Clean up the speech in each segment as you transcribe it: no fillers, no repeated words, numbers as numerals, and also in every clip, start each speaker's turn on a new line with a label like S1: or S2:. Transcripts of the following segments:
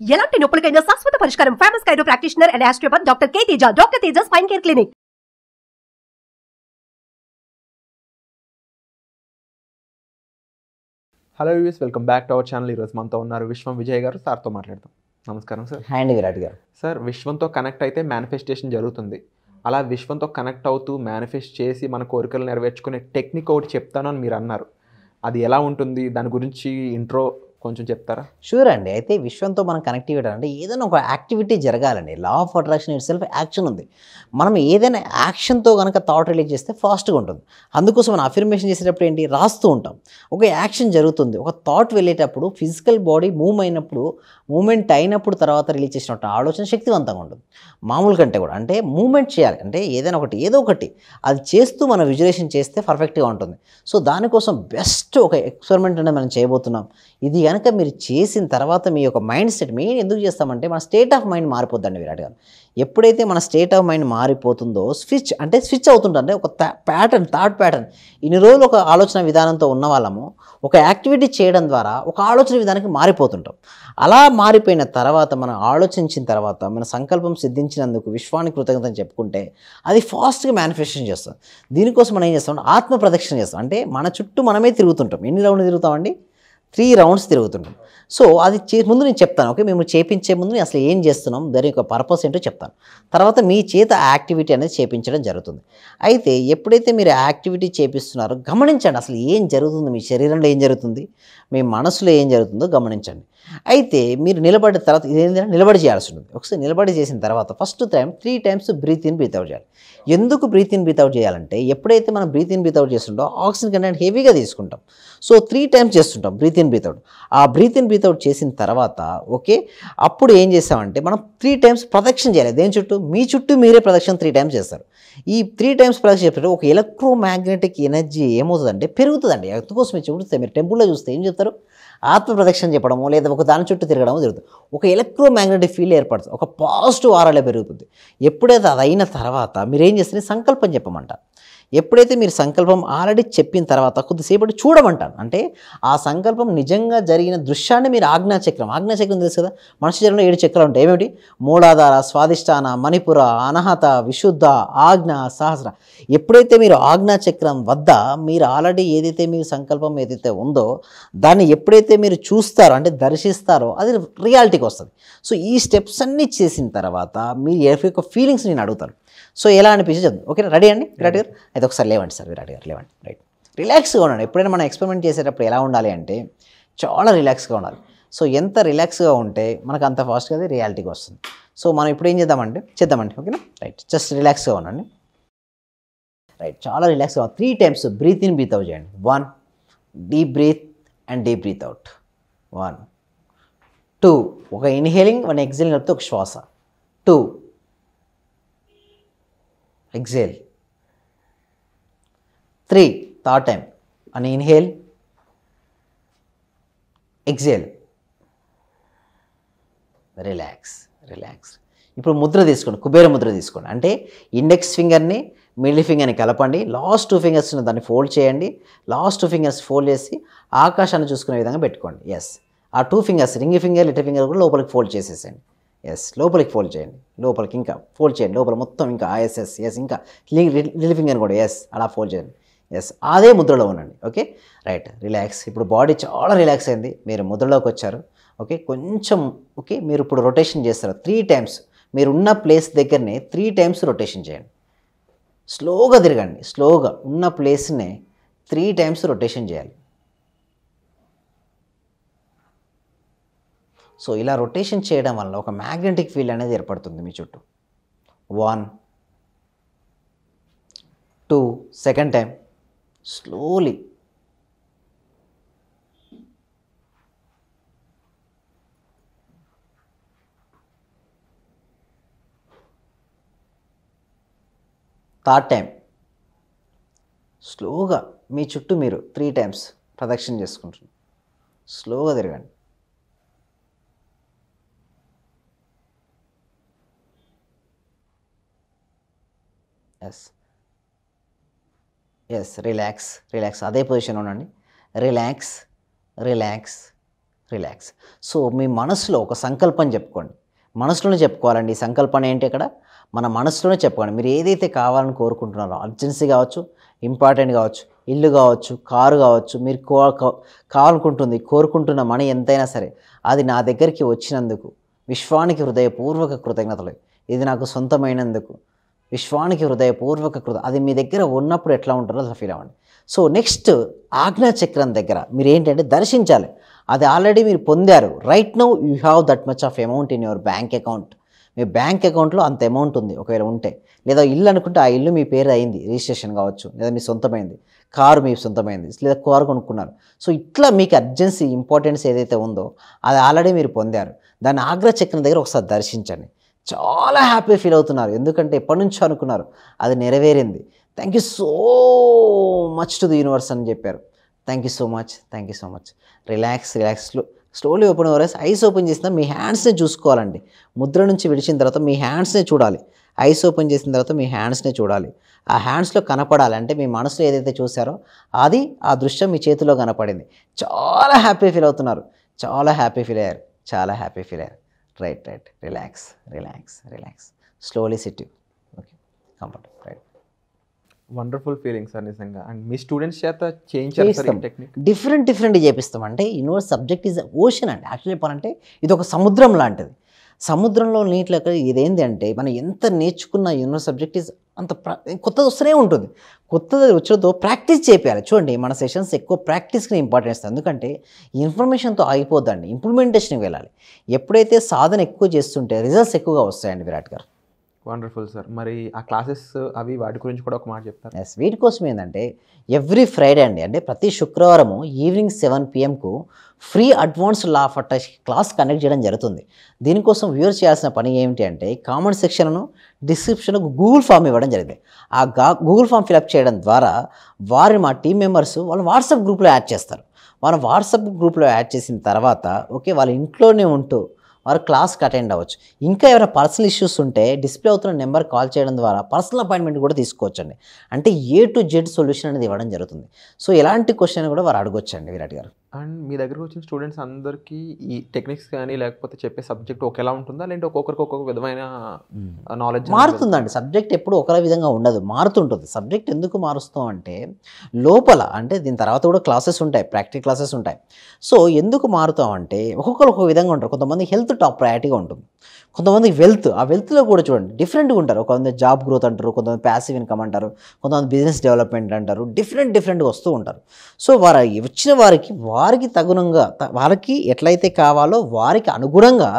S1: ఎలాంటి నొప్పులకైనా శాశ్వత పరిష్కారం. Famous Cairo practitioner and osteopathy doctor K Teja. Doctor Teja spine care clinic.
S2: Hello views, welcome back to our channel. ఈరోజు మనతో ఉన్నారు విశ్వం విజయ్ గారు. సార్తో మాట్లాడతాం. నమస్కారం సార్.
S3: హాయ్ అండి విరాట్ గారు.
S2: సార్, విశ్వంతో కనెక్ట్ అయితే మేనిఫెస్టేషన్ జరుగుతుంది. అలా విశ్వంతో కనెక్ట్ అవుతూ మేనిఫెస్ట్ చేసి మన కోరికలు నెరవేర్చుకునే టెక్నిక్ ఒకటి చెప్తాను అని మీరు అన్నారు. అది ఎలా ఉంటుంది, దాని గురించి ఇంట్రో కొంచెం చెప్తారా?
S3: షూర్ అండి. అయితే విశ్వంతో మనం కనెక్టివిటీ అంటే ఏదైనా ఒక యాక్టివిటీ జరగాలండి. Law of attraction itself action ఉంది. మనం ఏదైనా యాక్షన్తో కనుక థాట్ రిలీజ్ చేస్తే ఫాస్ట్గా ఉంటుంది. అందుకోసం మనం అఫర్మేషన్ చేసేటప్పుడు ఏంటి, రాస్తూ ఉంటాం. ఒక యాక్షన్ జరుగుతుంది, ఒక థాట్ వెళ్ళేటప్పుడు ఫిజికల్ బాడీ మూమెంట్ అయినప్పుడు తర్వాత రిలీజ్ చేసినట్టు ఆలోచన శక్తివంతంగా ఉంటుంది. మామూలు కంటే కూడా అంటే మూమెంట్ చేయాలి. అంటే ఏదో ఒకటి అది చేస్తూ మనం విజువలైజేషన్ చేస్తే పర్ఫెక్ట్గా ఉంటుంది. సో దానికోసం బెస్ట్ ఒక ఎక్స్పెరిమెంట్ అనేది మనం చేయబోతున్నాం. ఇది కనుక మీరు చేసిన తర్వాత మీ యొక్క మైండ్ సెట్ మెయిన్ ఎందుకు చేస్తామంటే మన స్టేట్ ఆఫ్ మైండ్ మారిపోద్దండి విరాట్ గారు. ఎప్పుడైతే మన స్టేట్ ఆఫ్ మైండ్ మారిపోతుందో స్విచ్ అవుతుంటే ఒక థాట్ ప్యాటర్న్ ఇన్ని రోజులు ఒక ఆలోచన విధానంతో ఉన్న వాళ్ళము ఒక యాక్టివిటీ చేయడం ద్వారా ఒక ఆలోచన విధానానికి మారిపోతుంటాం. అలా మారిపోయిన తర్వాత మనం ఆలోచించిన తర్వాత మన సంకల్పం సిద్ధించినందుకు విశ్వానికి కృతజ్ఞతని చెప్పుకుంటే అది ఫాస్ట్గా మేనిఫెస్టేషన్ చేస్తాం. దీనికోసం మనం ఏం చేస్తాం, ఆత్మ ప్రదక్షిణ చేస్తాం. అంటే మన చుట్టూ మనమే తిరుగుతుంటాం. ఎన్ని రౌండ్లు తిరుగుతామండి? 3 రౌండ్స్ తిరుగుతుంటాం. సో అది ముందు నేను చెప్తాను. ఓకే, మేము చేపించే ముందు నేను అసలు ఏం చేస్తున్నాం, దాని యొక్క పర్పస్ ఏంటో చెప్తాను. తర్వాత మీ చేత యాక్టివిటీ అనేది చేపించడం జరుగుతుంది. అయితే ఎప్పుడైతే మీరు యాక్టివిటీ చేపిస్తున్నారో గమనించండి, అసలు ఏం జరుగుతుంది, మీ శరీరంలో ఏం జరుగుతుంది, మీ మనసులో ఏం జరుగుతుందో గమనించండి. అయితే మీరు నిలబడిన తర్వాత ఇదేంటంటే నిలబడి చేయాల్సి ఉంటుంది. ఒకసారి నిలబడి చేసిన తర్వాత first time 3 times breath in breath out చేయాలి. ఎందుకు బ్రీత్ ఇన్ బ్రీత్ అవుట్ చేయాలంటే ఎప్పుడైతే మనం బ్రీత్ ఇన్ బ్రీత్ అవుట్ చేస్తుంటో ఆక్సిజన్ కంటెంట్ హెవీగా తీసుకుంటాం. సో 3 టైమ్స్ చేస్తుంటాం బ్రీత్ ఇన్ బ్రీత్ అవుట్. ఆ బ్రీత్ ఇన్ బ్రీత్ అవుట్ చేసిన తర్వాత ఓకే, అప్పుడు ఏం చేస్తామంటే మనం 3 టైమ్స్ ప్రదక్షిణ చేయాలి. దేని చుట్టూ? మీ చుట్టూ మీరే ప్రదక్షిణ 3 టైమ్స్ చేస్తారు. ఈ 3 టైమ్స్ ప్రదక్షిణ చెప్పారు ఒక ఎలక్ట్రోమాగ్నెటిక్ ఎనర్జీ ఏమవుతుందంటే పెరుగుతుందండి. అందుకోసం చూస్తే మీరు టెంపుల్లో చూస్తే ఏం చెప్తారు, ఆత్మ ప్రదక్షిణ చెప్పడము లేదా ఒక దాని చుట్టూ తిరగడము జరుగుతుంది. ఒక ఎలక్ట్రోమాగ్నెటిక్ ఫీల్డ్ ఏర్పడుతుంది, ఒక పాజిటివ్ ఆరాలే పెరుగుతుంది. ఎప్పుడైతే అది అయిన తర్వాత మీరు ఏం చేస్తే సంకల్పం చెప్పమంటారు. ఎప్పుడైతే మీరు సంకల్పం ఆల్రెడీ చెప్పిన తర్వాత కొద్దిసేపటి చూడమంటాను. అంటే ఆ సంకల్పం నిజంగా జరిగిన దృశ్యాన్ని మీరు ఆజ్ఞాచక్రం తెలుసు కదా, మనిషి శరీరంలో 7 చక్రాలు ఉంటాయి. ఏమిటి? మూలాధార, స్వాదిష్టాన, మణిపుర, అనాహత, విశుద్ధ, ఆజ్ఞ, సహస్ర. ఎప్పుడైతే మీరు ఆజ్ఞాచక్రం వద్ద మీరు ఆల్రెడీ ఏదైతే మీ సంకల్పం ఏదైతే ఉందో దాన్ని ఎప్పుడైతే మీరు చూస్తారో అంటే దర్శిస్తారో అది రియాలిటీకి వస్తుంది. సో ఈ స్టెప్స్ అన్నీ చేసిన తర్వాత మీ యొక్క ఫీలింగ్స్ నేను అడుగుతాను. సో ఎలా అనిపించి చెప్తాను. ఓకే, రెడీ అండి విరాట్ గారు? అయితే ఒకసారి లేవండి సార్, విరాట్ గారు లేవండి. రైట్, రిలాక్స్గా ఉండండి. ఎప్పుడైనా మనం ఎక్స్పెరిమెంట్ చేసేటప్పుడు ఎలా ఉండాలి అంటే చాలా రిలాక్స్గా ఉండాలి. సో ఎంత రిలాక్స్గా ఉంటే మనకు అంత ఫాస్ట్గా అది రియాలిటీకి వస్తుంది. సో మనం ఇప్పుడు ఏం చేద్దామండి. ఓకేనా? రైట్, జస్ట్ రిలాక్స్గా ఉండండి. రైట్, చాలా రిలాక్స్గా 3 times breath in breath out చేయండి. 1 deep breath and deep breathe out. 1 2 ఒక ఇన్హేలింగ్ 1 ఎక్సేలింగ్ కలిపితే ఒక శ్వాస. 2 ఎక్సేల్. 3 థర్డ్ టైం అని ఇన్హేల్, ఎక్సేల్. రిలాక్స్. ఇప్పుడు ముద్ర తీసుకోండి, కుబేర ముద్ర తీసుకోండి. అంటే ఇండెక్స్ ఫింగర్ని మిడిల్ ఫింగర్ని కలపండి, లాస్ట్ 2 ఫింగర్స్ దాన్ని ఫోల్డ్ చేయండి. లాస్ట్ 2 ఫింగర్స్ ఫోల్డ్ చేసి ఆకాశాన్ని చూసుకునే విధంగా పెట్టుకోండి. ఎస్, ఆ 2 fingers ring finger little finger కూడా లోపలికి ఫోల్డ్ చేసేసండి. ఎస్, లోపలికి ఫోల్డ్ చేయండి, లోపలికి ఇంకా ఫోల్డ్ చేయండి, లోపల మొత్తం ఇంకా ఎస్ ఇంకా లిటిల్ ఫింగర్ కూడా ఎస్ అలా ఫోల్డ్ చేయండి. ఎస్, అదే ముద్రలో ఉండండి. Okay, right, relax. ఇప్పుడు బాడీ చాలా రిలాక్స్ అయింది, మీరు ముద్రలోకి వచ్చారు. ఓకే, కొంచెం ఓకే, మీరు ఇప్పుడు రొటేషన్ చేస్తారు 3 టైమ్స్. మీరు ఉన్న ప్లేస్ దగ్గరనే 3 టైమ్స్ రొటేషన్ చేయండి. స్లోగా తిరగండి, స్లోగా ఉన్న ప్లేస్నే 3 టైమ్స్ రొటేషన్ చేయాలి. సో ఇలా రొటేషన్ చేయడం వల్ల ఒక మ్యాగ్నెటిక్ ఫీల్డ్ అనేది ఏర్పడుతుంది మీ చుట్టూ. 1 2 second time slowly. 3rd time స్లోగా మీ చుట్టూ మీరు 3 టైమ్స్ ప్రదక్షిణ చేసుకుంటున్నారు. స్లోగా తిరగండి. Yes relax. అదే పొజిషన్లో ఉండండి. రిలాక్స్. రిలాక్స్. సో మీ మనసులో ఒక సంకల్పం చెప్పుకోండి. మనసులోనే చెప్పుకోవాలండి. ఈ సంకల్పం ఏంటి ఇక్కడ మన మనసులోనే చెప్పుకోండి. మీరు ఏదైతే కావాలని కోరుకుంటున్నారో, అర్జెన్సీ కావచ్చు, ఇంపార్టెంట్ కావచ్చు, ఇల్లు కావచ్చు, కారు కావచ్చు, మీరు కావాలనుకుంటుంది కోరుకుంటున్న మనీ ఎంతైనా సరే అది నా దగ్గరికి వచ్చినందుకు విశ్వానికి హృదయపూర్వక కృతజ్ఞతలు. ఇది నాకు సొంతమైనందుకు విశ్వానికి హృదయపూర్వక అది మీ దగ్గర ఉన్నప్పుడు ఎట్లా ఉంటుందో అట్లా ఫీల్ అవ్వండి. సో నెక్స్ట్ ఆజ్ఞా చక్రం దగ్గర మీరు ఏంటంటే దర్శించాలి. అది ఆల్రెడీ మీరు పొందారు. Right now you have that much of amount in your bank account. Me bank అకౌంట్లో అంత అమౌంట్ ఉంది ఒకవేళ ఉంటే, లేదా ఇల్లు అనుకుంటే ఆ ఇల్లు మీ పేరు అయింది, రిజిస్ట్రేషన్ కావచ్చు, లేదా మీ సొంతమైంది, కారు మీ సొంతమైంది, లేదా కారు కొనుక్కున్నారు. సో ఇట్లా మీకు అర్జెన్సీ ఇంపార్టెన్స్ ఏదైతే ఉందో అది ఆల్రెడీ మీరు పొందారు. దాన్ని ఆజ్ఞా చక్రం దగ్గర ఒకసారి దర్శించండి. చాలా హ్యాపీ ఫీల్ అవుతున్నారు. ఎందుకంటే ఎప్పటి నుంచో అనుకున్నారు, అది నెరవేరింది. Thank you so much to the universe అని చెప్పారు. Thank you so much, thank you so much. Relax relax. Slowly open your eyes. Eyes open చేసిన మీ హ్యాండ్స్ని చూసుకోవాలండి. ముద్ర నుంచి విడిచిన తర్వాత మీ హ్యాండ్స్నే చూడాలి. ఐస్ ఓపెన్ చేసిన తర్వాత మీ హ్యాండ్స్నే చూడాలి. ఆ హ్యాండ్స్లో కనపడాలి. అంటే మీ మనసులో ఏదైతే చూసారో అది ఆ దృశ్యం మీ చేతిలో కనపడింది. చాలా హ్యాపీ ఫీల్ అవుతున్నారు. చాలా హ్యాపీ ఫీల్ అయ్యారు. చాలా హ్యాపీ ఫీల్ అయ్యారు. Right right. Relax relax relax. Slowly SIT. Okay, comfort. Right.
S2: Wonderful feeling sir నిజంగా. అండ్ మీ స్టూడెంట్స్ చేత చేయించారు సార్ ఈ టెక్నిక్?
S3: డిఫరెంట్ చేపిస్తాం. అంటే యూనివర్స్ సబ్జెక్ట్ ఈజ్ ఓషన్ అండి. యాక్చువల్లీ చెప్పాలంటే ఇది ఒక సముద్రం లాంటిది. సముద్రంలో నీటిలోకి ఇదేంటి అంటే మనం ఎంత నేర్చుకున్న యూనివర్స్ సబ్జెక్ట్ ఈజ్ అంత కొత్తది వస్తూనే ఉంటుంది. కొత్తది వచ్చేతో ప్రాక్టీస్ చేయాలి. చూడండి మన సెషన్స్ ఎక్కువ ప్రాక్టీస్కి ఇంపార్టెన్స్ ఇస్తాం. ఎందుకంటే ఇన్ఫర్మేషన్తో ఆగిపోద్దండి, ఇంప్లిమెంటేషన్కి వెళ్ళాలి. ఎప్పుడైతే సాధన ఎక్కువ చేస్తుంటే రిజల్ట్స్ ఎక్కువగా వస్తాయండి విరాట్ గారు.
S2: Wonderful sir. మరి ఆ క్లాసెస్ అవి వాటి గురించి కూడా ఒక మాట చెప్తారు?
S3: ఎస్, వీటి కోసం ఏంటంటే ఎవ్రీ ఫ్రైడే అండి, అంటే ప్రతి శుక్రవారము evening 7 PM free advanced law of attraction class conduct చేయడం జరుగుతుంది. దీనికోసం వ్యూవర్స్ చేయాల్సిన పని ఏమిటి అంటే కామెంట్ సెక్షన్ను డిస్క్రిప్షన్లో గూగుల్ ఫామ్ ఇవ్వడం జరిగింది. ఆ గూగుల్ ఫామ్ ఫిలప్ చేయడం ద్వారా వారిని మా టీం మెంబర్స్ వాళ్ళు వాట్సాప్ గ్రూప్లో యాడ్ చేస్తారు. వాళ్ళు వాట్సాప్ గ్రూప్లో యాడ్ చేసిన తర్వాత ఓకే వాళ్ళ ఇంట్లోనే ఉంటూ వారు క్లాస్కి అటెండ్ అవ్వచ్చు. ఇంకా ఏమైనా పర్సనల్ ఇష్యూస్ ఉంటే డిస్ప్లే అవుతున్న నెంబర్ కాల్ చేయడం ద్వారా పర్సనల్ అపాయింట్మెంట్ కూడా తీసుకోవచ్చండి. అంటే A to Z సొల్యూషన్ అనేది ఇవ్వడం జరుగుతుంది. సో ఎలాంటి క్వశ్చన్ కూడా వారు అడగొచ్చండి విరాట్ గారు.
S2: అండ్ మీ దగ్గరకు వచ్చిన స్టూడెంట్స్ అందరికీ ఈ టెక్నిక్స్ కానీ లేకపోతే చెప్పే సబ్జెక్ట్ ఒకేలా ఉంటుందా, లేదంటే ఒక్కొక్కరికి ఒక్కొక్క విధమైన నాలెడ్జ్
S3: మారుతుందండి? సబ్జెక్ట్ ఎప్పుడు ఒకరే విధంగా ఉండదు, మారుతుంటుంది. సబ్జెక్ట్ ఎందుకు మారుస్తాం అంటే లోపల అంటే దీని తర్వాత కూడా క్లాసెస్ ఉంటాయి, ప్రాక్టికల్ క్లాసెస్ ఉంటాయి. సో ఎందుకు మారుతాం అంటే ఒక్కొక్కరు ఒక్కొక్క విధంగా ఉంటారు. కొంతమంది హెల్త్ టాప్ ప్రయారిటీగా ఉంటుంది, కొంతమంది వెల్త్, ఆ వెల్త్లో కూడా చూడండి డిఫరెంట్గా ఉంటారు. కొంతమంది జాబ్ గ్రోత్ అంటారు, కొంతమంది ప్యాసివ్ ఇన్కమ్ అంటారు, కొంతమంది బిజినెస్ డెవలప్మెంట్ అంటారు. డిఫరెంట్గా వస్తూ ఉంటారు. సో వారు వచ్చిన వారికి తగునంగా వారికి ఎట్లయితే కావాలో వారికి అనుగుణంగా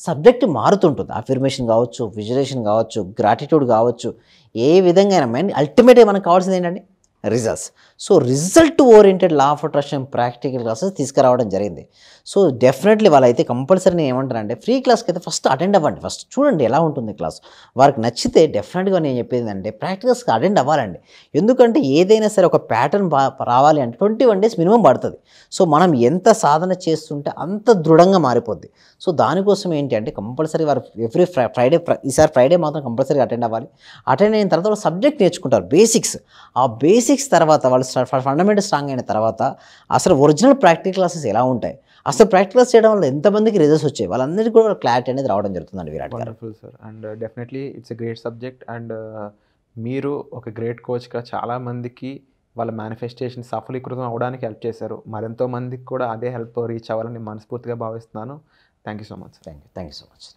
S3: సబ్జెక్ట్ మారుతుంటుంది. అఫర్మేషన్ కావచ్చు, విజువలైజేషన్ కావచ్చు, గ్రాటిట్యూడ్ కావచ్చు, ఏ విధంగా అయినా అల్టిమేట్గా మనకు కావాల్సింది ఏంటంటే results. So result oriented law of attraction practical classes తీసుకురావడం జరిగింది. సో డెఫినెట్లీ వాళ్ళైతే కంపల్సరీ నేను ఏమంటానంటే ఫ్రీ క్లాస్కి అయితే ఫస్ట్ అటెండ్ అవ్వండి. ఫస్ట్ చూడండి ఎలా ఉంటుంది క్లాస్. వారికి నచ్చితే డెఫినెట్గా నేను చెప్పేది అంటే ప్రాక్టికల్స్కి అటెండ్ అవ్వాలండి. ఎందుకంటే ఏదైనా సరే ఒక ప్యాటర్న్ రావాలి అంటే 21 days మినిమం పడుతుంది. సో మనం ఎంత సాధన చేస్తుంటే అంత దృఢంగా మారిపోద్ది. సో దానికోసం ఏంటి అంటే కంపల్సరీ వారు ఎవ్రీ ఫ్రైడే, ఈసారి ఫ్రైడే మాత్రం కంపల్సరీ అటెండ్ అవ్వాలి. అటెండ్ అయిన తర్వాత వాళ్ళు సబ్జెక్ట్ నేర్చుకుంటారు, బేసిక్స్. ఆ బేసిక్స్ తర్వాత వాళ్ళు ఫండమెంటల్ స్ట్రాంగ్ అయిన తర్వాత అసలు ఒరిజినల్ ప్రాక్టికల్ క్లాసెస్ ఎలా ఉంటాయి, అసలు ప్రాక్టికల్స్ చేయడం వల్ల ఎంతమందికి రిజల్ట్స్ వచ్చాయి, వాళ్ళందరికీ కూడా క్లారిటీ అనేది రావడం జరుగుతుందండి విరాట్ గారు.
S2: Wonderful sir. And definitely it's a great subject. And మీరు ఒక గ్రేట్ కోచ్గా చాలామందికి వాళ్ళ మేనిఫెస్టేషన్ సఫలీకృతం అవ్వడానికి హెల్ప్ చేశారు. మరెంతో మందికి కూడా అదే హెల్ప్ రీచ్ అవ్వాలని మనస్ఫూర్తిగా భావిస్తున్నాను. Thank you so much.
S3: Thank you so much.